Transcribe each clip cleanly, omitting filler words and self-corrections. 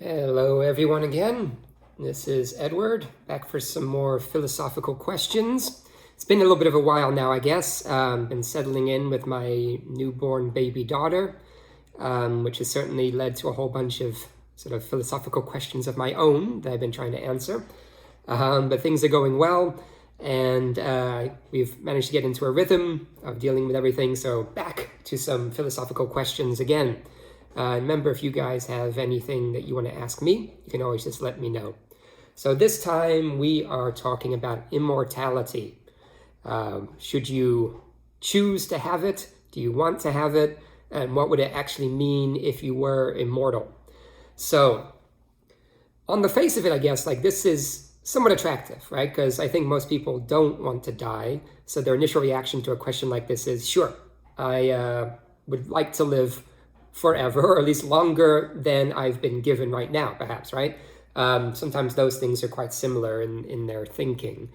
Hello everyone again. This is Edward, back for some more philosophical questions. It's been a little bit of a while now, I guess. Been settling in with my newborn baby daughter, which has certainly led to a whole bunch of sort of philosophical questions of my own that I've been trying to answer. But things are going well, and we've managed to get into a rhythm of dealing with everything. So back to some philosophical questions again. Remember, if you guys have anything that you want to ask me, you can always just let me know. So this time we are talking about immortality. Should you choose to have it? Do you want to have it? And what would it actually mean if you were immortal? So on the face of it, I guess, like this is somewhat attractive, right? Because I think most people don't want to die. So their initial reaction to a question like this is, sure, I would like to live forever, or at least longer than I've been given right now, perhaps, right? Sometimes those things are quite similar in their thinking.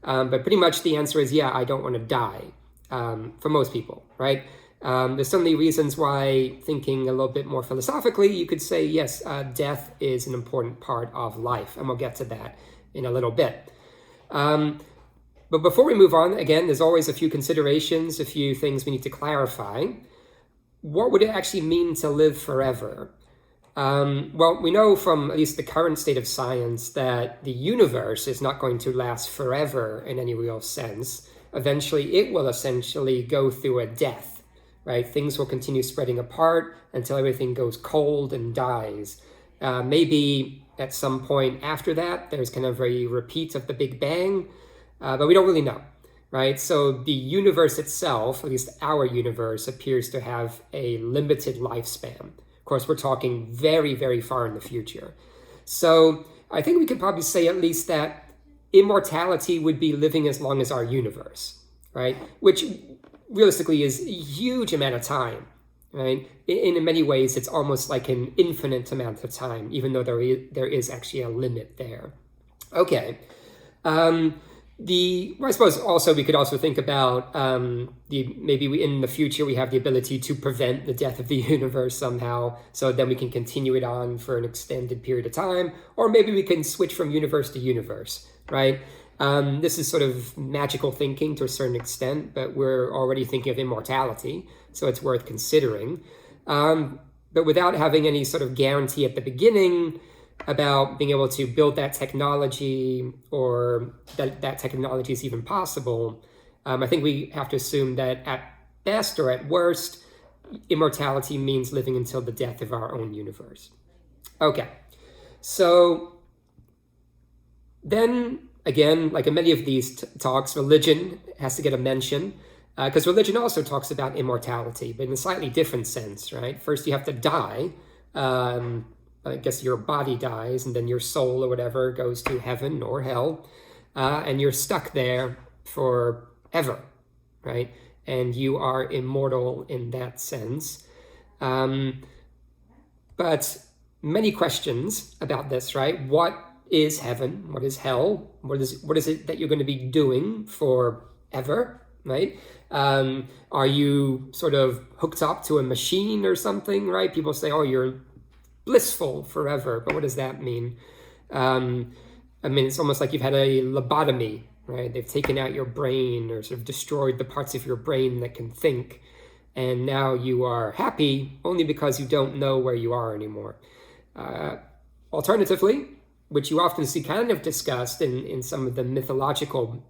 But pretty much the answer is, yeah, I don't want to die, for most people, right? There's certainly reasons why, thinking a little bit more philosophically, you could say, yes, death is an important part of life, and we'll get to that in a little bit. But before we move on, again, there's always a few considerations, a few things we need to clarify. What would it actually mean to live forever? Well, we know from at least the current state of science that the universe is not going to last forever in any real sense. Eventually, it will essentially go through a death, right? Things will continue spreading apart until everything goes cold and dies. Maybe at some point after that, there's kind of a repeat of the Big Bang, but we don't really know. Right? So the universe itself, at least our universe, appears to have a limited lifespan. Of course, we're talking very, very far in the future. So I think we could probably say at least that immortality would be living as long as our universe, right? Which realistically is a huge amount of time, right? In many ways, it's almost like an infinite amount of time, even though there is actually a limit there. Okay. I suppose also we could also think about maybe in the future we have the ability to prevent the death of the universe somehow, so then we can continue it on for an extended period of time, or maybe we can switch from universe to universe, right? This is sort of magical thinking to a certain extent, but we're already thinking of immortality, so it's worth considering. But without having any sort of guarantee at the beginning about being able to build that technology, or that technology is even possible, I think we have to assume that at best or at worst, immortality means living until the death of our own universe. Okay, so then again, like in many of these talks, religion has to get a mention, because religion also talks about immortality, but in a slightly different sense, right? First, you have to die. I guess your body dies, and then your soul or whatever goes to heaven or hell, and you're stuck there forever, right? And you are immortal in that sense. But many questions about this, right? What is heaven? What is hell? What is it that you're going to be doing forever, right? Are you sort of hooked up to a machine or something, right? People say, oh, you're blissful forever, but what does that mean? I mean, it's almost like you've had a lobotomy, right? They've taken out your brain, or sort of destroyed the parts of your brain that can think, and now you are happy only because you don't know where you are anymore. Alternatively, which you often see kind of discussed in some of the mythological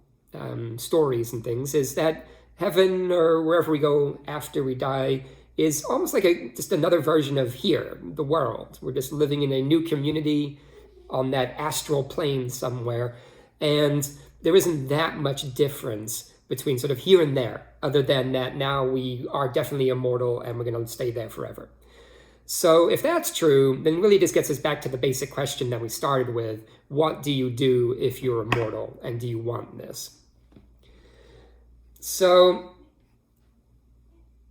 stories and things, is that heaven, or wherever we go after we die, is almost like just another version of here, the world. We're just living in a new community on that astral plane somewhere, and there isn't that much difference between sort of here and there, other than that now we are definitely immortal and we're going to stay there forever. So if that's true, then really this gets us back to the basic question that we started with. What do you do if you're immortal, and do you want this? So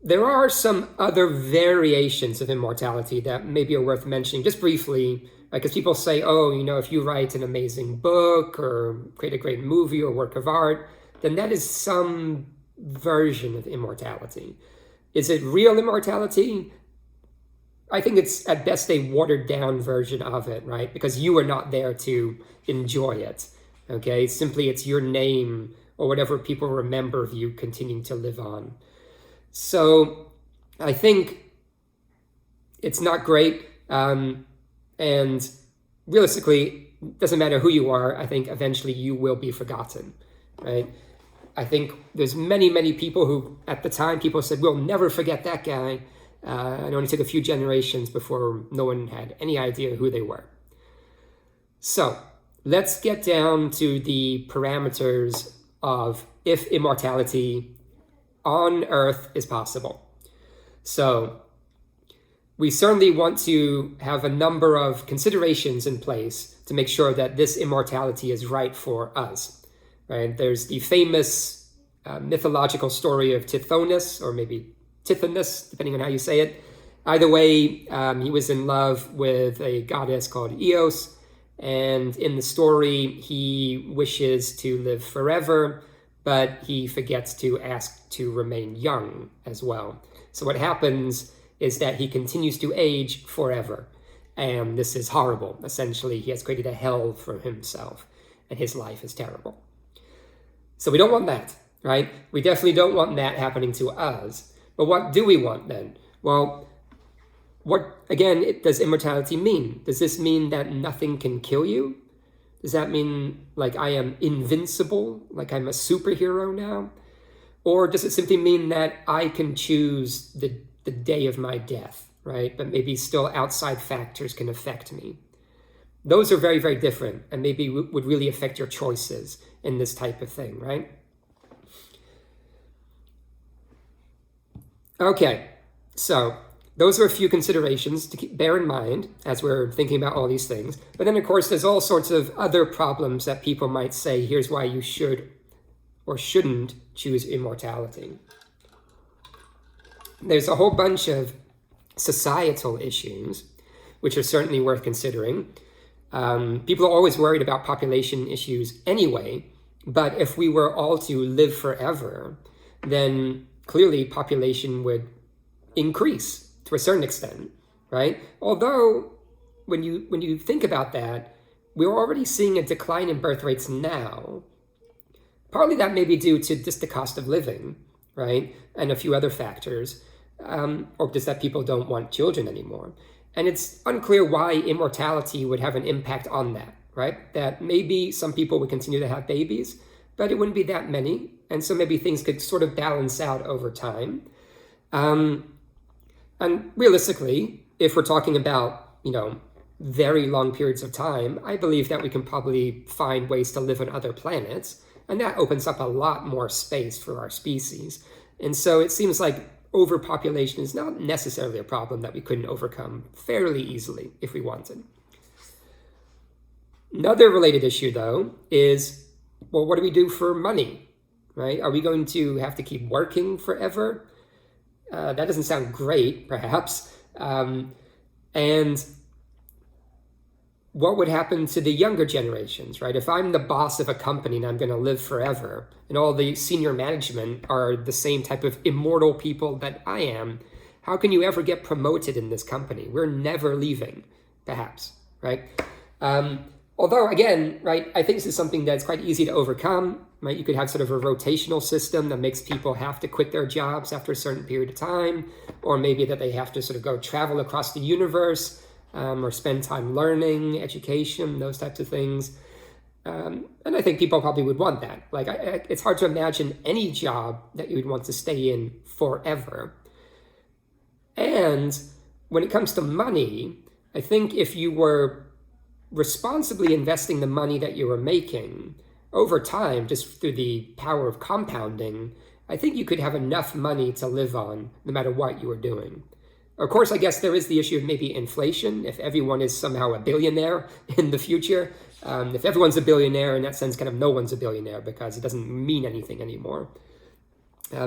there are some other variations of immortality that maybe are worth mentioning just briefly, because people say, oh, if you write an amazing book or create a great movie or work of art, then that is some version of immortality. Is it real immortality? I think it's at best a watered down version of it, right? Because you are not there to enjoy it, okay? Simply it's your name or whatever people remember of you continuing to live on. So I think it's not great. And realistically, it doesn't matter who you are. I think eventually you will be forgotten, right? I think there's many, many people who, at the time, people said, we'll never forget that guy. It only took a few generations before no one had any idea who they were. So let's get down to the parameters of if immortality on Earth is possible. So we certainly want to have a number of considerations in place to make sure that this immortality is right for us. Right? There's the famous mythological story of Tithonus, or maybe Tithonus, depending on how you say it. Either way, he was in love with a goddess called Eos, and in the story, he wishes to live forever, but he forgets to ask to remain young as well. So what happens is that he continues to age forever, and this is horrible. Essentially, he has created a hell for himself, and his life is terrible. So we don't want that, right? We definitely don't want that happening to us. But what do we want then? Well, what, again, does immortality mean? Does this mean that nothing can kill you? Does that mean like I am invincible, like I'm a superhero now? Or does it simply mean that I can choose the day of my death, right? But maybe still outside factors can affect me. Those are very, very different, and maybe would really affect your choices in this type of thing, right? Okay, so those are a few considerations to bear in mind as we're thinking about all these things. But then, of course, there's all sorts of other problems that people might say, here's why you should or shouldn't choose immortality. There's a whole bunch of societal issues, which are certainly worth considering. People are always worried about population issues anyway, but if we were all to live forever, then clearly population would increase to a certain extent, right? Although when you think about that, we're already seeing a decline in birth rates now. Partly that may be due to just the cost of living, right? And a few other factors, or just that people don't want children anymore. And it's unclear why immortality would have an impact on that, right? That maybe some people would continue to have babies, but it wouldn't be that many. And so maybe things could sort of balance out over time. And realistically, if we're talking about, very long periods of time, I believe that we can probably find ways to live on other planets. And that opens up a lot more space for our species. And so it seems like overpopulation is not necessarily a problem that we couldn't overcome fairly easily if we wanted. Another related issue, though, is, well, what do we do for money, right? Are we going to have to keep working forever? That doesn't sound great, perhaps. And what would happen to the younger generations, right? If I'm the boss of a company and I'm going to live forever, and all the senior management are the same type of immortal people that I am, how can you ever get promoted in this company? We're never leaving, perhaps, right? Although, again, right, I think this is something that's quite easy to overcome, right? You could have sort of a rotational system that makes people have to quit their jobs after a certain period of time, or maybe that they have to sort of go travel across the universe, or spend time learning, education, those types of things. And I think people probably would want that. Like, it's hard to imagine any job that you would want to stay in forever. And when it comes to money, I think if you were responsibly investing the money that you were making over time, just through the power of compounding, I think you could have enough money to live on no matter what you were doing. Of course, I guess there is the issue of maybe inflation. If everyone is somehow a billionaire in the future, if everyone's a billionaire, in that sense, kind of no one's a billionaire because it doesn't mean anything anymore.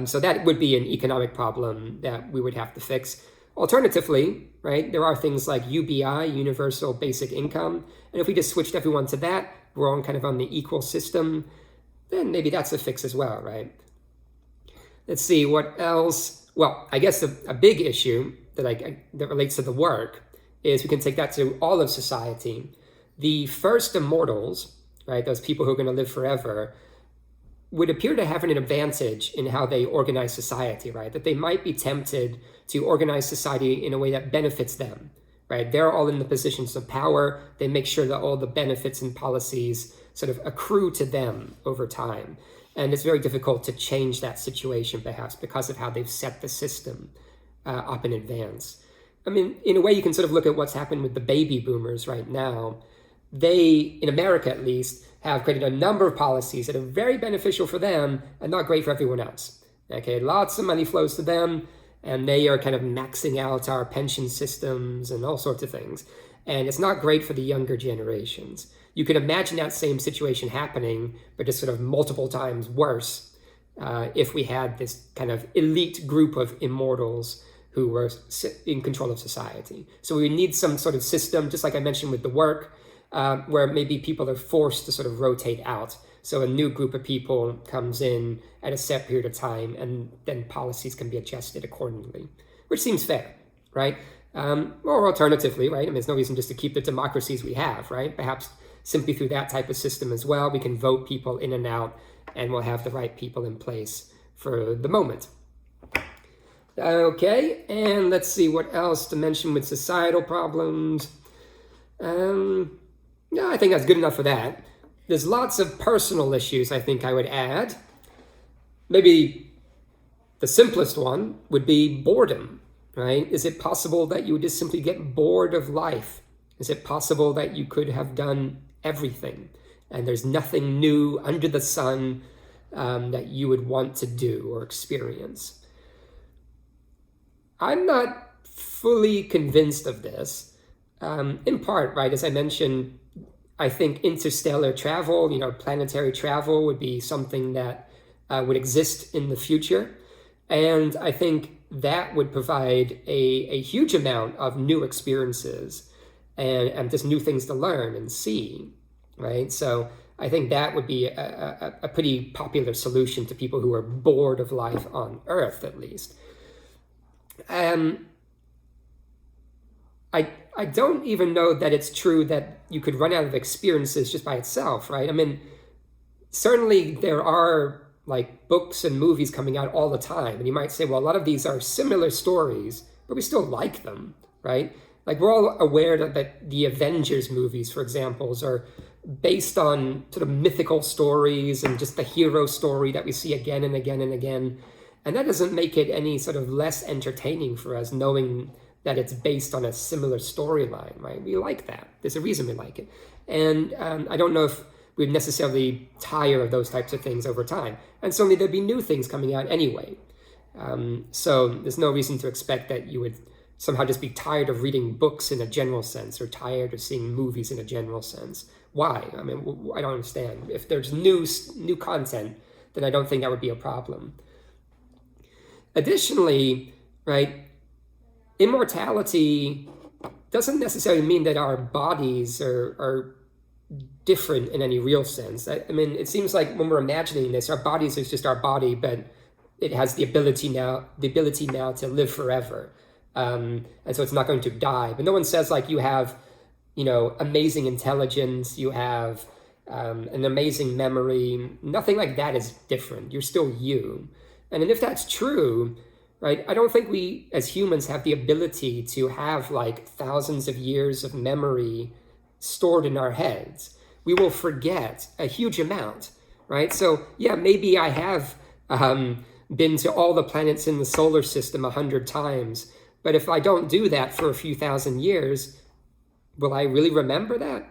So that would be an economic problem that we would have to fix. Alternatively, right, there are things like UBI, Universal Basic Income. And if we just switched everyone to that, we're all kind of on the equal system, then maybe that's a fix as well, right? Let's see, what else? Well, I guess a big issue that relates to the work is we can take that to all of society. The first immortals, right, those people who are going to live forever, would appear to have an advantage in how they organize society, right? That they might be tempted to organize society in a way that benefits them, right? They're all in the positions of power. They make sure that all the benefits and policies sort of accrue to them over time. And it's very difficult to change that situation, perhaps, because of how they've set the system up in advance. I mean, in a way, you can sort of look at what's happened with the baby boomers right now. They, in America at least, have created a number of policies that are very beneficial for them and not great for everyone else. Okay, lots of money flows to them, and they are kind of maxing out our pension systems and all sorts of things. And it's not great for the younger generations. You can imagine that same situation happening, but just sort of multiple times worse if we had this kind of elite group of immortals who were in control of society. So we need some sort of system, just like I mentioned with the work, where maybe people are forced to sort of rotate out. So a new group of people comes in at a set period of time, and then policies can be adjusted accordingly, which seems fair, right? Or alternatively, right? I mean, there's no reason just to keep the democracies we have, right? Perhaps simply through that type of system as well, we can vote people in and out, and we'll have the right people in place for the moment. Okay, and let's see what else to mention with societal problems. No, I think that's good enough for that. There's lots of personal issues I think I would add. Maybe the simplest one would be boredom, right? Is it possible that you would just simply get bored of life? Is it possible that you could have done everything and there's nothing new under the sun that you would want to do or experience? I'm not fully convinced of this. In part, right, as I mentioned, I think interstellar travel, planetary travel would be something that would exist in the future. And I think that would provide a huge amount of new experiences and just new things to learn and see, right? So I think that would be a pretty popular solution to people who are bored of life on Earth, at least. I don't even know that it's true that you could run out of experiences just by itself, right? I mean, certainly there are like books and movies coming out all the time, and you might say, well, a lot of these are similar stories, but we still like them, right? Like we're all aware that the Avengers movies, for example, are based on sort of mythical stories and just the hero story that we see again and again and again. And that doesn't make it any sort of less entertaining for us, knowing that it's based on a similar storyline, right? We like that. There's a reason we like it. And I don't know if we'd necessarily tire of those types of things over time. And certainly there'd be new things coming out anyway. So there's no reason to expect that you would somehow just be tired of reading books in a general sense or tired of seeing movies in a general sense. Why? I mean, I don't understand. If there's new content, then I don't think that would be a problem. Additionally, right, immortality doesn't necessarily mean that our bodies are different in any real sense. I mean, it seems like when we're imagining this, our bodies is just our body, but it has the ability now to live forever. And so it's not going to die. But no one says like you have, amazing intelligence, you have an amazing memory. Nothing like that is different. You're still you. And if that's true, right, I don't think we as humans have the ability to have like thousands of years of memory stored in our heads. We will forget a huge amount, right? So yeah, maybe I have been to all the planets in the solar system 100 times, but if I don't do that for a few thousand years, will I really remember that,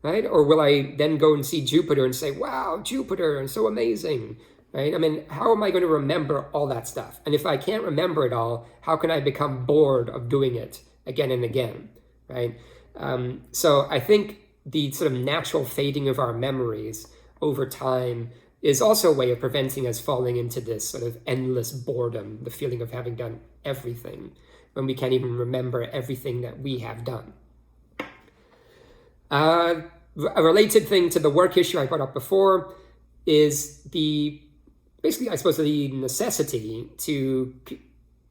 right? Or will I then go and see Jupiter and say, wow, Jupiter is so amazing, right? I mean, how am I going to remember all that stuff? And if I can't remember it all, how can I become bored of doing it again and again, right? So I think the sort of natural fading of our memories over time is also a way of preventing us falling into this sort of endless boredom, the feeling of having done everything when we can't even remember everything that we have done. A related thing to the work issue I brought up before is basically, I suppose, the necessity to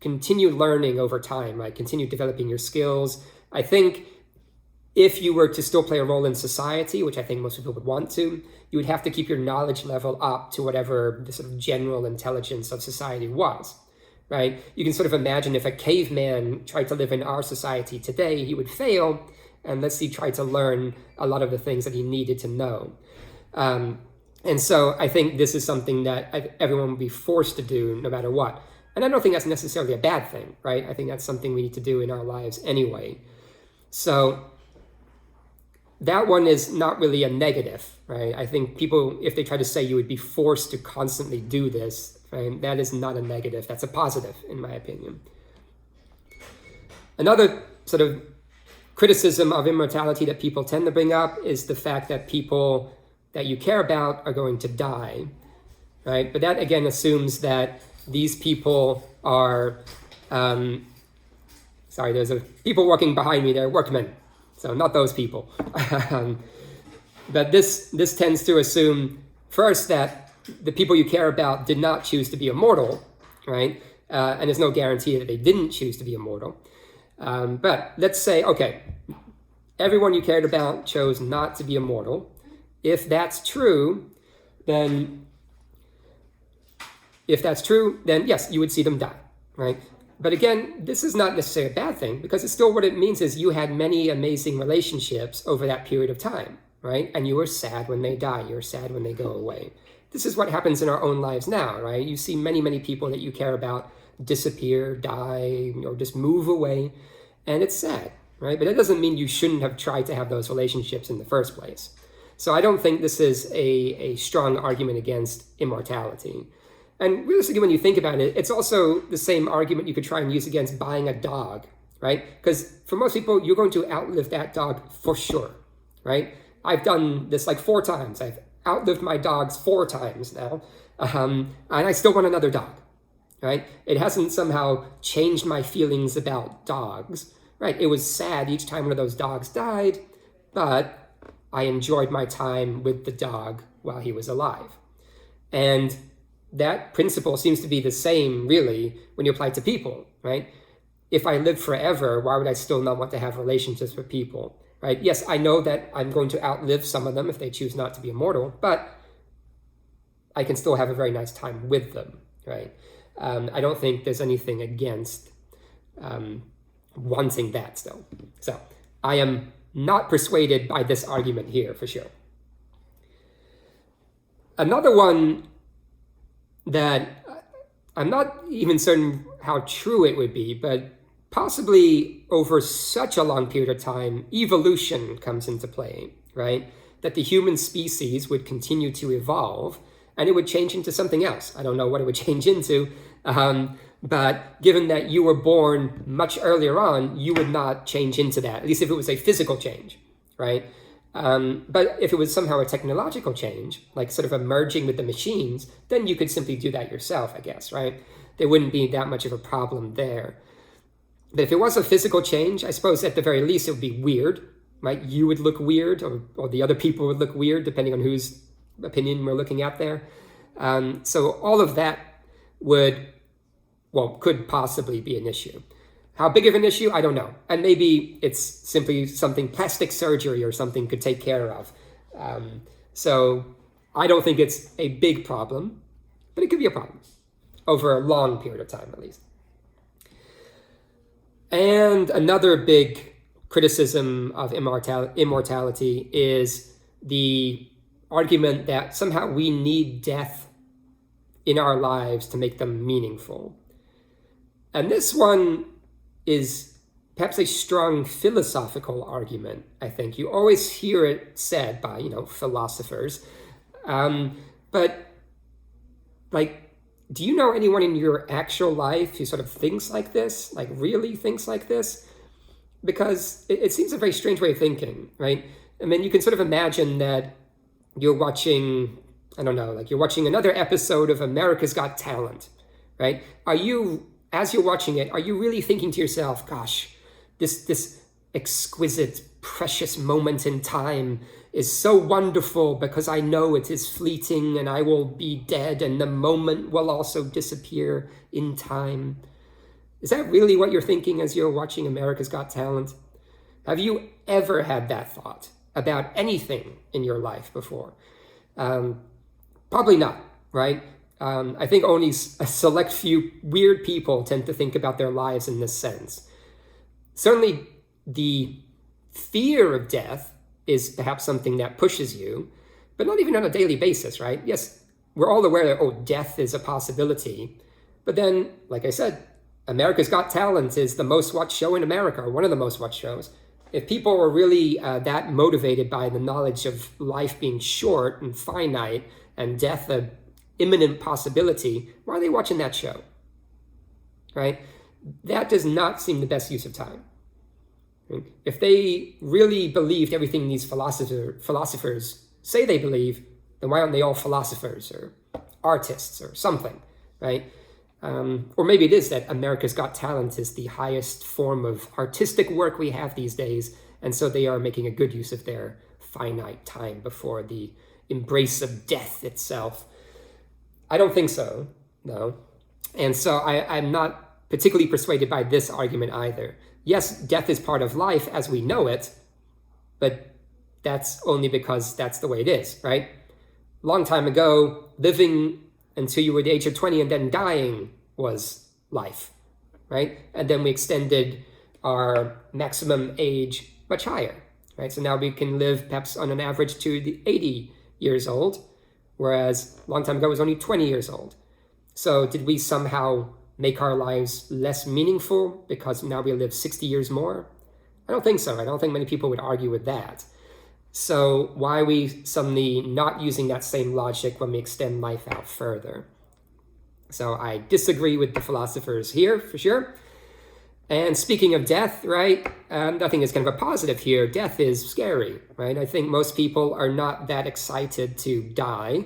continue learning over time, right? Continue developing your skills. I think if you were to still play a role in society, which I think most people would want to, you would have to keep your knowledge level up to whatever the sort of general intelligence of society was, right? You can sort of imagine if a caveman tried to live in our society today, he would fail unless he tried to learn a lot of the things that he needed to know. And so I think this is something that everyone would be forced to do no matter what. And I don't think that's necessarily a bad thing, right? I think that's something we need to do in our lives anyway. So that one is not really a negative, right? I think people, if they try to say you would be forced to constantly do this, right, that is not a negative. That's a positive, in my opinion. Another sort of criticism of immortality that people tend to bring up is the fact that people that you care about are going to die, right? But that, again, assumes that these people are, sorry, there's people walking behind me, they're workmen. So not those people. But this tends to assume, first, that the people you care about did not choose to be immortal, right? And there's no guarantee that they didn't choose to be immortal. But let's say, okay, everyone you cared about chose not to be immortal. If that's true, then yes, you would see them die, right? But again, this is not necessarily a bad thing, because it's still, what it means is you had many amazing relationships over that period of time, right? And you were sad when they die. You're sad when they go away. This is what happens in our own lives now, right? You see many, many people that you care about disappear, die, or just move away, and it's sad, right? But that doesn't mean you shouldn't have tried to have those relationships in the first place. So I don't think this is a strong argument against immortality. And realistically, when you think about it, it's also the same argument you could try and use against buying a dog, right? Because for most people, you're going to outlive that dog for sure, right? I've done this like 4 times. I've outlived my dogs 4 times now, and I still want another dog, right? It hasn't somehow changed my feelings about dogs, right? It was sad each time one of those dogs died, but I enjoyed my time with the dog while he was alive. And that principle seems to be the same, really, when you apply it to people, right? If I live forever, why would I still not want to have relationships with people, right? Yes, I know that I'm going to outlive some of them if they choose not to be immortal, but I can still have a very nice time with them, right? I don't think there's anything against wanting that still. So I am not persuaded by this argument here, for sure. Another one that I'm not even certain how true it would be, but possibly over such a long period of time, evolution comes into play, right? That the human species would continue to evolve and it would change into something else. I don't know what it would change into, but given that you were born much earlier on, you would not change into that, at least if it was a physical change, right? But if it was somehow a technological change, like sort of emerging with the machines, then you could simply do that yourself, I guess, right? There wouldn't be that much of a problem there. But if it was a physical change, I suppose at the very least it would be weird, right? You would look weird, or the other people would look weird, depending on whose opinion we're looking at there. So all of that could possibly be an issue. How big of an issue? I don't know. And maybe it's simply something plastic surgery or something could take care of. So I don't think it's a big problem, but it could be a problem over a long period of time, at least. And another big criticism of immortality is the argument that somehow we need death in our lives to make them meaningful. And this one is perhaps a strong philosophical argument, I think. You always hear it said by, philosophers. But, do you know anyone in your actual life who sort of thinks like this, really thinks like this? Because it seems a very strange way of thinking, right? I mean, you can sort of imagine that you're watching, you're watching another episode of America's Got Talent, right? As you're watching it, are you really thinking to yourself, gosh, this exquisite, precious moment in time is so wonderful because I know it is fleeting and I will be dead and the moment will also disappear in time? Is that really what you're thinking as you're watching America's Got Talent? Have you ever had that thought about anything in your life before? Probably not, right? I think only a select few weird people tend to think about their lives in this sense. Certainly, the fear of death is perhaps something that pushes you, but not even on a daily basis, right? Yes, we're all aware that, oh, death is a possibility. But then, like I said, America's Got Talent is the most watched show in America, or one of the most watched shows. If people were really that motivated by the knowledge of life being short and finite and death an imminent possibility, why are they watching that show? Right? That does not seem the best use of time. If they really believed everything these philosophers say they believe, then why aren't they all philosophers or artists or something, right? Or maybe it is that America's Got Talent is the highest form of artistic work we have these days, and so they are making a good use of their finite time before the embrace of death itself. I don't think so, no. And so I'm not particularly persuaded by this argument either. Yes, death is part of life as we know it, but that's only because that's the way it is, right? Long time ago, living until you were the age of 20 and then dying was life, right? And then we extended our maximum age much higher, right? So now we can live perhaps on an average to the 80 years old, whereas a long time ago it was only 20 years old. So did we somehow make our lives less meaningful because now we live 60 years more? I don't think so. I don't think many people would argue with that. So why are we suddenly not using that same logic when we extend life out further? So I disagree with the philosophers here, for sure. And speaking of death, right, I think it's kind of a positive here. Death is scary, right? I think most people are not that excited to die.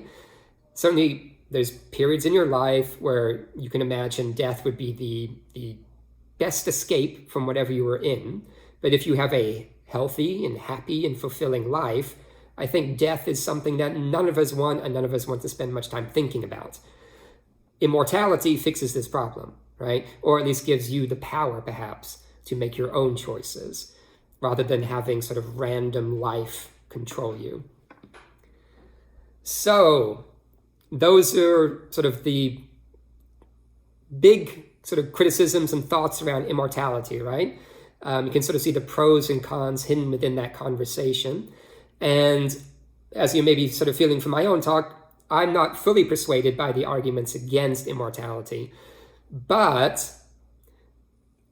Certainly, there's periods in your life where you can imagine death would be the best escape from whatever you were in. But if you have a healthy and happy and fulfilling life, I think death is something that none of us want, and none of us want to spend much time thinking about. Immortality fixes this problem, right? Or at least gives you the power, perhaps, to make your own choices, rather than having sort of random life control you. So, those are sort of the big sort of criticisms and thoughts around immortality, right? You can sort of see the pros and cons hidden within that conversation. And as you may be sort of feeling from my own talk, I'm not fully persuaded by the arguments against immortality. But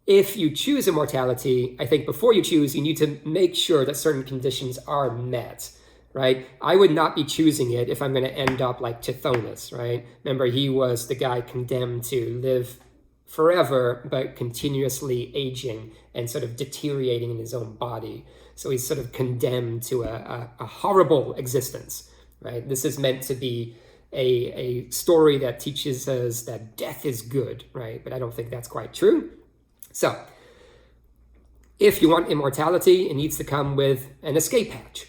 if you choose immortality, I think before you choose, you need to make sure that certain conditions are met, right? I would not be choosing it if I'm going to end up like Tithonus, right? Remember, he was the guy condemned to live forever, but continuously aging and sort of deteriorating in his own body. So he's sort of condemned to a horrible existence, right? This is meant to be a story that teaches us that death is good, right? But I don't think that's quite true. So if you want immortality, it needs to come with an escape hatch,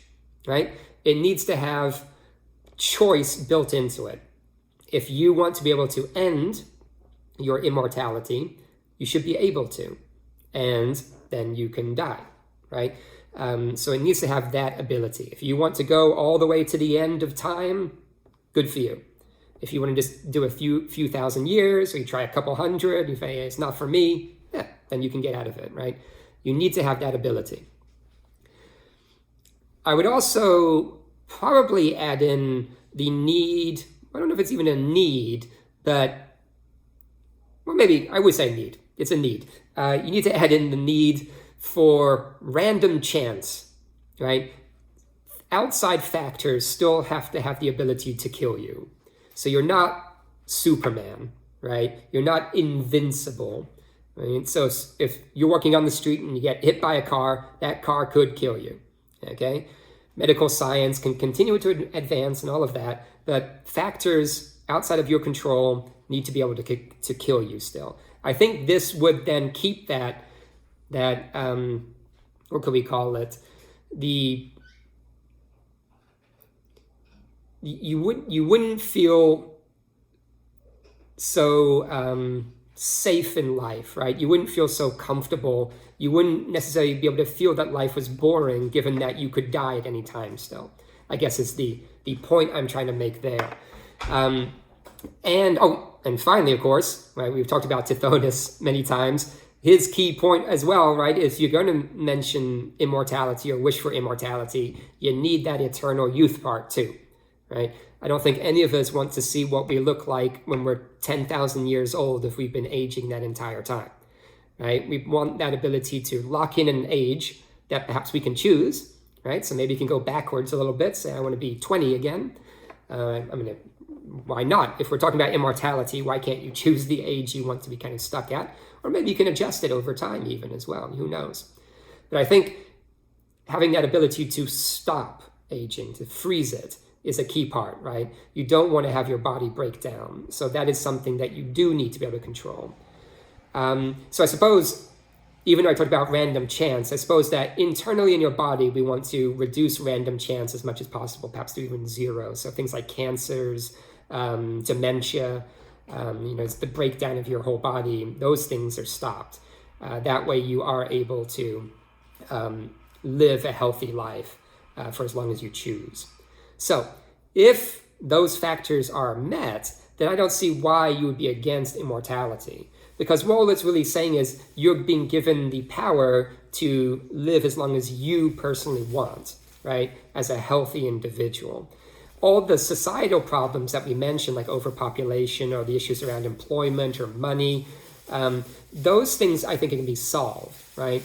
right? It needs to have choice built into it. If you want to be able to end your immortality, you should be able to, and then you can die, right? So it needs to have that ability. If you want to go all the way to the end of time, good for you. If you want to just do a few thousand years, or you try a couple hundred, you say, hey, it's not for me, yeah, then you can get out of it, right? You need to have that ability. I would also probably add in the need, I don't know if it's even a need, but well, maybe I would say need. It's a need. You need to add in the need for random chance, right? Outside factors still have to have the ability to kill you. So you're not Superman, right? You're not invincible, right? So if you're walking on the street and you get hit by a car, that car could kill you, okay? Medical science can continue to advance and all of that, but factors outside of your control need to be able to kill you still. I think this would then keep that what could we call it? You wouldn't feel so safe in life, right? You wouldn't feel so comfortable. You wouldn't necessarily be able to feel that life was boring, given that you could die at any time still, I guess is the point I'm trying to make there. And finally, of course, right, we've talked about Tithonus many times. His key point as well, right, is you're going to mention immortality or wish for immortality, you need that eternal youth part too, right? I don't think any of us want to see what we look like when we're 10,000 years old if we've been aging that entire time, right? We want that ability to lock in an age that perhaps we can choose, right? So maybe you can go backwards a little bit, say I want to be 20 again. Why not? If we're talking about immortality, why can't you choose the age you want to be kind of stuck at? Or maybe you can adjust it over time even as well, who knows? But I think having that ability to stop aging, to freeze it, is a key part, right? You don't want to have your body break down. So that is something that you do need to be able to control. So I suppose, even though I talked about random chance, I suppose that internally in your body, we want to reduce random chance as much as possible, perhaps to even zero. So things like cancers, dementia, it's the breakdown of your whole body. Those things are stopped. That way you are able to live a healthy life for as long as you choose. So if those factors are met, then I don't see why you would be against immortality. Because all it's really saying is you're being given the power to live as long as you personally want, right? As a healthy individual. All the societal problems that we mentioned, like overpopulation or the issues around employment or money, those things I think can be solved, right?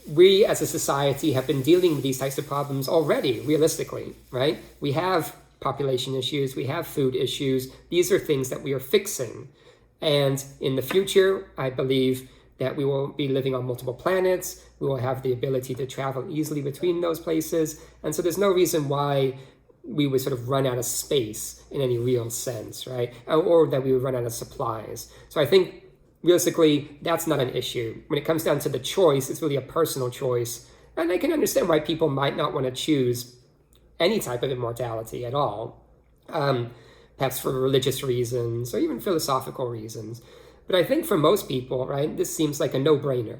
We as a society have been dealing with these types of problems already, realistically, right? We have population issues, we have food issues. These are things that we are fixing. And in the future, I believe that we will be living on multiple planets. We will have the ability to travel easily between those places. And so there's no reason why we would sort of run out of space in any real sense, right? Or that we would run out of supplies. So I think realistically, that's not an issue. When it comes down to the choice, it's really a personal choice. And I can understand why people might not want to choose any type of immortality at all. Perhaps for religious reasons or even philosophical reasons. But I think for most people, right, this seems like a no-brainer.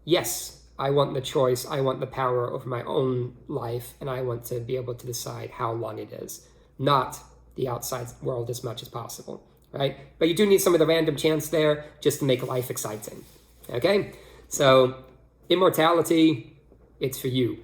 Yes, I want the choice, I want the power over my own life, and I want to be able to decide how long it is, not the outside world as much as possible, right? But you do need some of the random chance there just to make life exciting, okay? So immortality, it's for you.